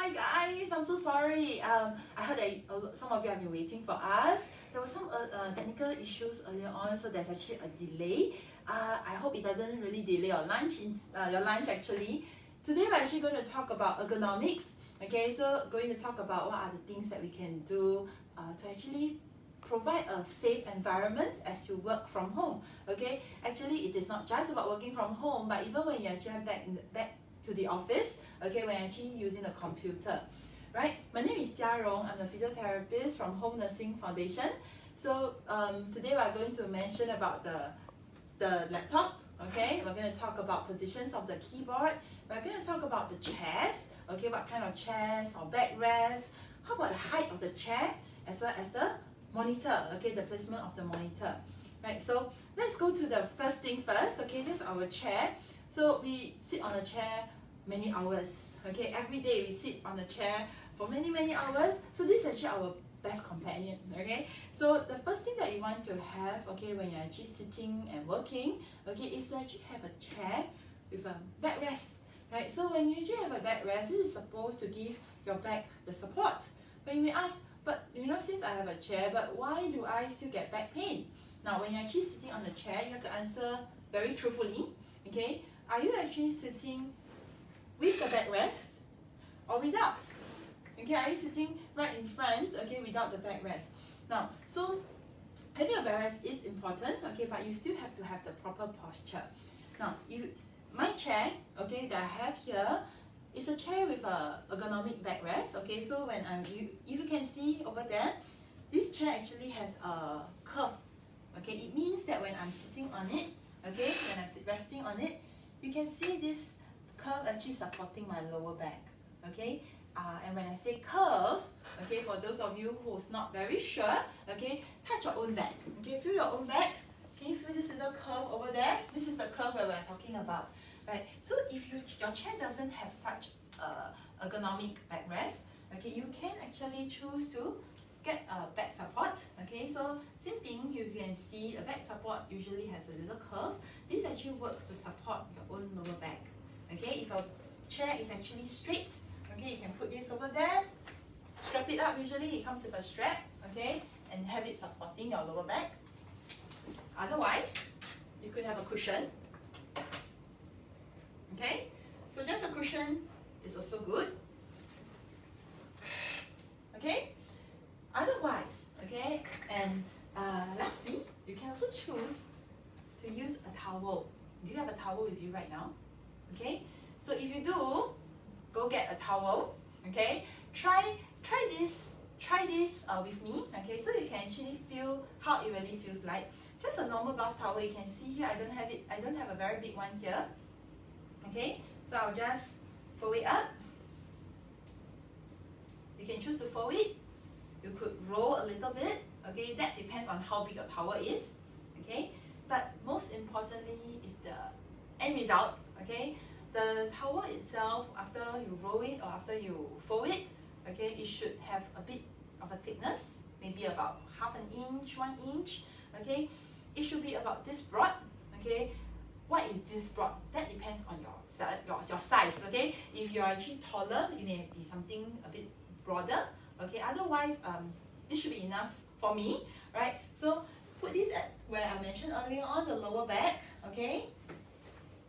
Hi guys, I'm so sorry. I heard that some of you have been waiting for us. There were some technical issues earlier on, so there's actually a delay. I hope it doesn't really delay your lunch actually. Today we're actually going to talk about ergonomics. Okay, so going to talk about what are the things that we can do to actually provide a safe environment as you work from home. Okay, actually it is not just about working from home, but even when you're actually back to the office, okay, when you're actually using the computer, right? My name is Jia Rong. I'm the physiotherapist from Home Nursing Foundation. So today we're going to mention about the laptop. Okay, we're going to talk about positions of the keyboard. We're going to talk about the chairs. Okay, what kind of chairs or backrest? How about the height of the chair as well as the monitor? Okay, the placement of the monitor. Right. So let's go to the first thing first. Okay, this is our chair. So we sit on a chair many hours. Okay, every day we sit on the chair for many hours. So this is actually our best companion. Okay, so the first thing that you want to have, okay, when you're actually sitting and working, okay, is to actually have a chair with a backrest. Right, so when you actually have a backrest, this is supposed to give your back the support. But you may ask, but since I have a chair, but why do I still get back pain? Now, when you're actually sitting on the chair, you have to answer very truthfully. Okay, are you actually sitting with the backrest or without? Okay, are you sitting right in front, okay, without the backrest? Now, so having a backrest is important, okay, but you still have to have the proper posture. Now, my chair, okay, that I have here is a chair with a ergonomic backrest. Okay, so when if you can see over there, this chair actually has a curve. Okay, it means that when I'm sitting on it, okay, when I'm resting on it, you can see this curve actually supporting my lower back. Okay, and when I say curve, okay, for those of you who's not very sure, okay, touch your own back. Okay, feel your own back. Can you feel this little curve over there? This is the curve that we're talking about, right? So if your chair doesn't have such ergonomic backrest, okay, you can actually choose to get a back support. Okay, so same thing, you can see a back support usually has a little curve. This actually works to support your own lower back. Okay, if your chair is actually straight, okay, you can put this over there, strap it up. Usually it comes with a strap, okay, and have it supporting your lower back. Otherwise, you could have a cushion. Okay, so just a cushion is also good. Okay, otherwise, okay, and lastly, you can also choose to use a towel. Do you have a towel with you right now? Okay, so if you do, go get a towel. Okay, try this with me. Okay, so you can actually feel how it really feels like. Just a normal bath towel. You can see here, I don't have a very big one here. Okay, so I'll just fold it up. You can choose to fold it. You could roll a little bit. Okay, that depends on how big your towel is. Okay, but most importantly is the end result. Okay, the towel itself, after you roll it or after you fold it, okay, it should have a bit of a thickness, maybe about half an inch, 1 inch. Okay, it should be about this broad. Okay, what is this broad? That depends on your size. Okay, if you're actually taller, it may be something a bit broader. Okay, otherwise this should be enough for me, right? So put this at where I mentioned earlier on, the lower back. Okay,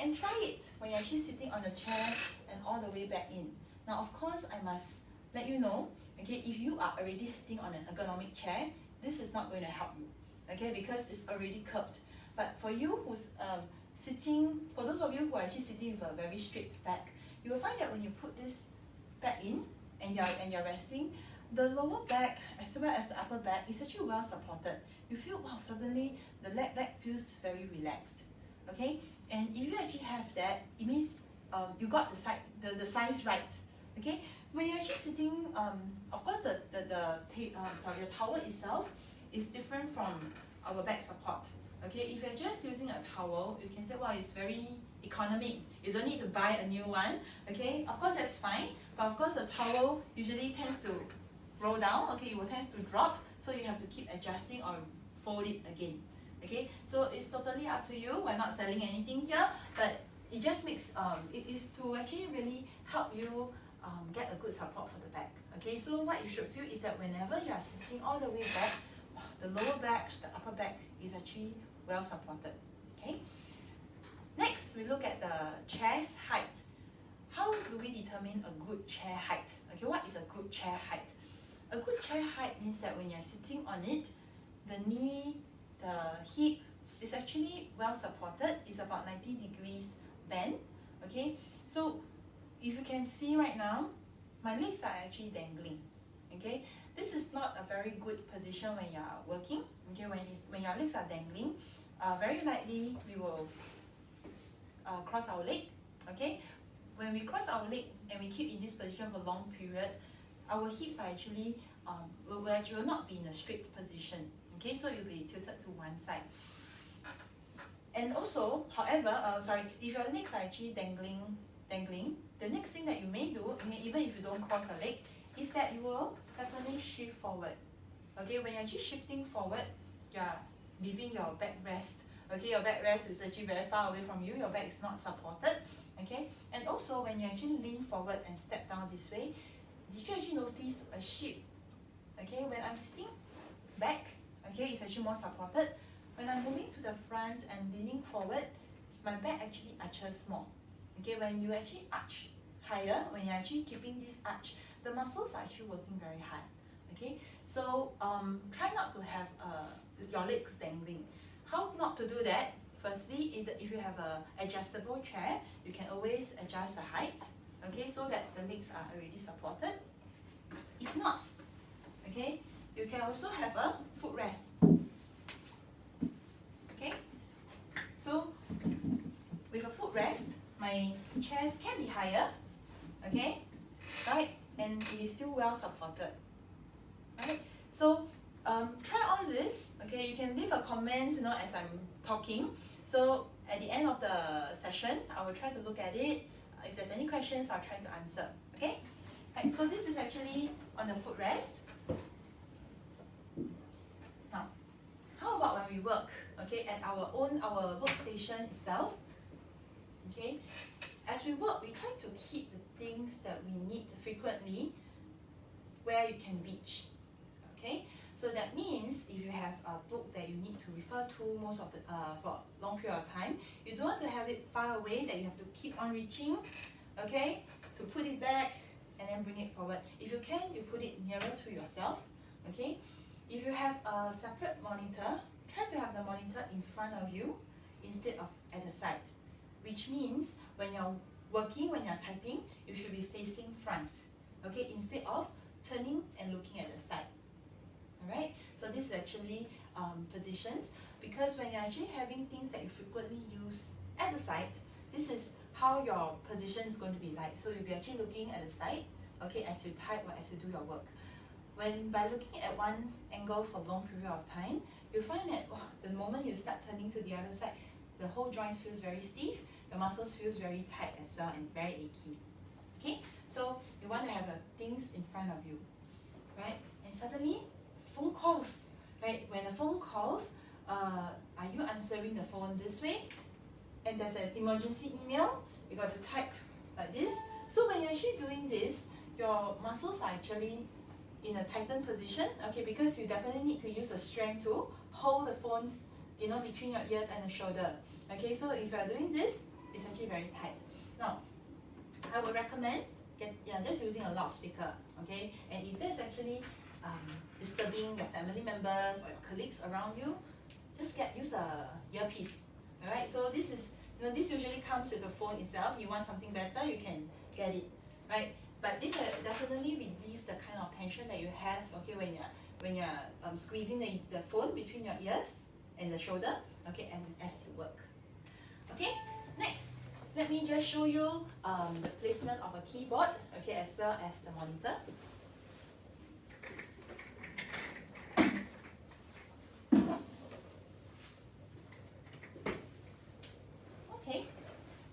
and try it when you're actually sitting on the chair and all the way back in. Now, of course, I must let you know, okay, if you are already sitting on an ergonomic chair, this is not going to help you, okay, because it's already curved. But for you who's for those of you who are actually sitting with a very straight back, you will find that when you put this back in and you're resting, the lower back as well as the upper back is actually well supported. You feel, wow, suddenly the back feels very relaxed. Okay, and if you actually have that, it means you got the size right. Okay, when you're actually sitting, of course the towel itself is different from our back support. Okay, if you're just using a towel, you can say, wow, it's very economic. You don't need to buy a new one. Okay, of course that's fine, but of course the towel usually tends to roll down. Okay, it will tend to drop, so you have to keep adjusting or fold it again. Okay, so it's totally up to you. We're not selling anything here, but it just makes it is to actually really help you get a good support for the back. Okay, so what you should feel is that whenever you are sitting all the way back, the lower back, the upper back is actually well supported. Okay. Next, we look at the chair's height. How do we determine a good chair height? Okay, what is a good chair height? A good chair height means that when you're sitting on it, the knee, the hip is actually well supported. It's about 90 degrees bend. Okay, so if you can see right now, my legs are actually dangling. Okay, this is not a very good position when you are working. Okay, when your legs are dangling, very likely we will cross our leg. Okay, when we cross our leg and we keep in this position for a long period, our hips are actually will not be in a straight position. Okay, so you'll be tilted to one side. And also, however, if your legs are actually dangling, the next thing that you may do, even if you don't cross a leg, is that you will definitely shift forward. Okay, when you're actually shifting forward, you're leaving your back rest. Okay, your back rest is actually very far away from you. Your back is not supported. Okay, and also when you actually lean forward and step down this way, did you actually notice a shift? Okay, when I'm sitting back, okay, it's actually more supported. When I'm moving to the front and leaning forward, my back actually arches more. Okay, when you actually arch higher, when you're actually keeping this arch, the muscles are actually working very hard. Okay, so try not to have your legs dangling. How not to do that? Firstly, if you have an adjustable chair, you can always adjust the height, okay, so that the legs are already supported. If not, okay, you can also have a footrest. Okay, so with a footrest, my chairs can be higher, okay, right, and it is still well supported, right? So try all this. Okay, you can leave a comment, as I'm talking. So at the end of the session, I will try to look at it. If there's any questions, I'll try to answer. Okay, right, so this is actually on the footrest. Now, how about when we work? Okay, at our workstation itself. Okay, as we work, we try to keep the things that we need frequently where you can reach. Okay, so that means if you have a book that you need to refer to most of the for a long period of time, you don't want to have it far away that you have to keep on reaching. Okay, to put it back and then bring it forward. If you can, you put it nearer to yourself. Okay, if you have a separate monitor, try to have the monitor in front of you instead of at the side. Which means when you're working, when you're typing, you should be facing front. Okay, instead of turning and looking at the side. Alright, so this is actually positions, because when you're actually having things that you frequently use at the side, this is how your position is going to be like. So you'll be actually looking at the side, okay, as you type or as you do your work. When by looking at one angle for a long period of time, you find that the moment you start turning to the other side, the whole joint feels very stiff, your muscles feels very tight as well and very achy. Okay, so you want to have things in front of you, right? And suddenly, phone calls, right? When a phone calls, are you answering the phone this way? And there's an emergency email, you got to type like this. So when you're actually doing this, your muscles are actually in a tightened position, okay, because you definitely need to use the strength to hold the phones, between your ears and the shoulder. Okay, so if you are doing this, it's actually very tight. Now, I would recommend just using a loudspeaker, okay? And if there's actually disturbing your family members or your colleagues around you, just use a earpiece. All right. So this is this usually comes with the phone itself. You want something better, you can get it, right? But this will definitely relieve the kind of tension that you have. Okay, when you're squeezing the phone between your ears and the shoulder. Okay, and as you work. Okay. Next, let me just show you the placement of a keyboard. Okay, as well as the monitor. Okay,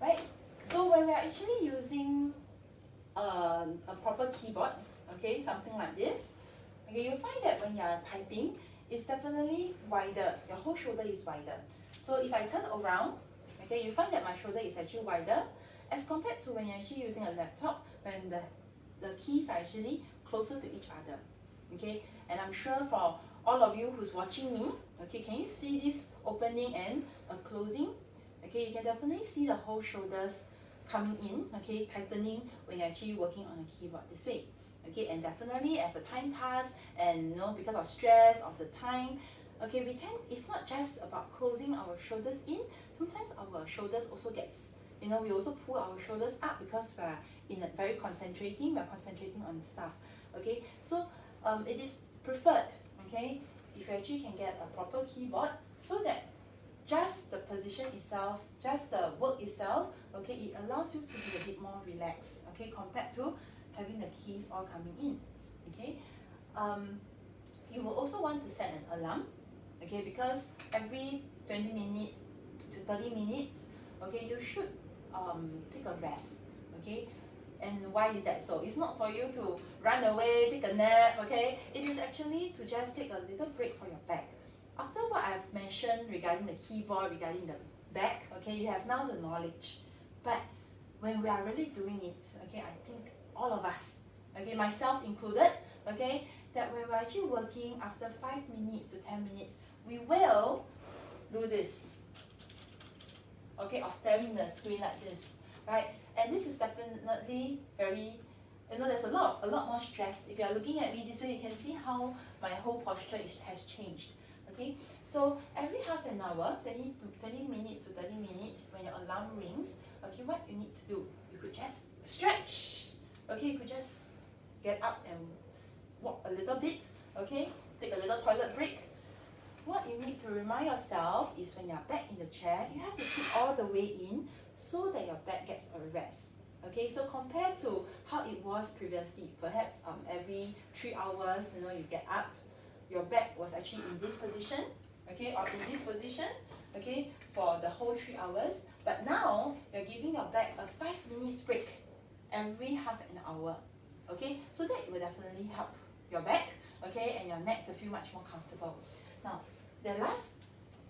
right. So when we're actually using a proper keyboard, okay, something like this, okay, you'll find that when you're typing, it's definitely wider. Your whole shoulder is wider. So if I turn around, okay, you find that my shoulder is actually wider as compared to when you're actually using a laptop, when the the keys are actually closer to each other. Okay, and I'm sure for all of you who's watching me, okay, can you see this opening and a closing? Okay, you can definitely see the whole shoulders coming in, okay, tightening when you're actually working on a keyboard this way. Okay, and definitely as the time passes, and you know, because of stress of the time, okay, it's not just about closing our shoulders in. Sometimes our shoulders also gets, you know, we also pull our shoulders up because we're we're concentrating on stuff. Okay, so it is preferred, okay, if you actually can get a proper keyboard, so that just the position itself, just the work itself, okay, it allows you to be a bit more relaxed, okay, compared to having the keys all coming in. Okay, you will also want to set an alarm, okay, because every 20 minutes to 30 minutes, okay, you should take a rest. Okay, and why is that so? It's not for you to run away, take a nap, okay, it is actually to just take a little break for your back. After what I've mentioned regarding the keyboard, regarding the back, okay, you have now the knowledge. But when we are really doing it, okay, I think all of us, okay, myself included, okay, that when we're actually working, after 5 minutes to 10 minutes, we will do this, okay, or staring the screen like this, right? And this is definitely very, you know, there's a lot more stress. If you're looking at me this way, you can see how my whole posture has changed. Okay, so every half an hour, 20 minutes to 30 minutes, when your alarm rings, okay, what you need to do, you could just stretch, okay, you could just get up and walk a little bit, okay, take a little toilet break. What you need to remind yourself is when you're back in the chair, you have to sit all the way in so that your back gets a rest. Okay, so compared to how it was previously, perhaps every 3 hours, you know, you get up, your back was actually in this position, okay, or in this position, okay, for the whole 3 hours. But now you're giving your back a 5 minutes break every half an hour, okay, so that will definitely help your back, okay, and your neck to feel much more comfortable. Now, the last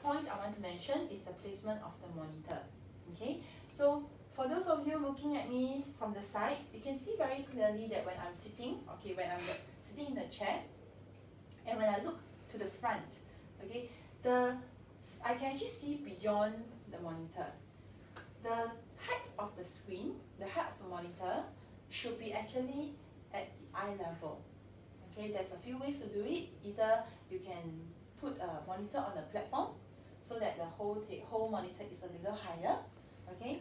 point I want to mention is the placement of the monitor. Okay, so for those of you looking at me from the side, you can see very clearly that when I'm sitting, okay, when I'm sitting in the chair, and when I look to the front, okay, I can actually see beyond the monitor. The height of the screen, the height of the monitor, should be actually at the eye level. Okay, there's a few ways to do it. Either you can put a monitor on the platform so that the whole monitor is a little higher. Okay,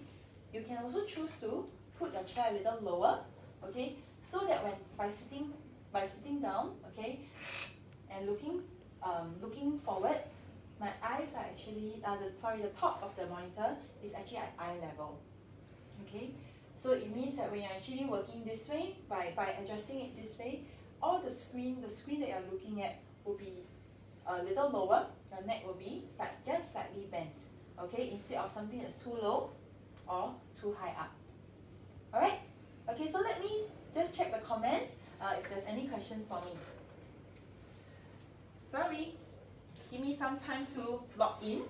you can also choose to put your chair a little lower. Okay, so that when by sitting down, okay, and looking forward, my eyes are actually the top of the monitor is actually at eye level. Okay, so it means that when you're actually working this way, by adjusting it this way, all the screen that you're looking at will be a little lower. Your neck will be just slightly bent. Okay, instead of something that's too low or too high up. All right. Okay, so let me just check the comments if there's any questions for me. Sorry, give me some time to log in.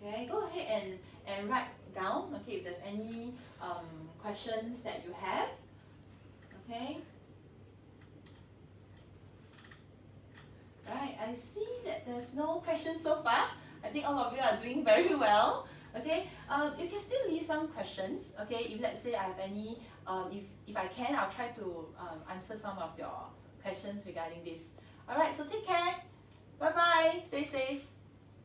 Okay, go ahead and write down, okay, if there's any questions that you have. Okay. Right, I see that there's no questions so far. I think all of you are doing very well. Okay, you can still leave some questions. Okay, if let's say I have any, if I can, I'll try to answer some of your questions regarding this. All right, so take care. Bye bye. Stay safe.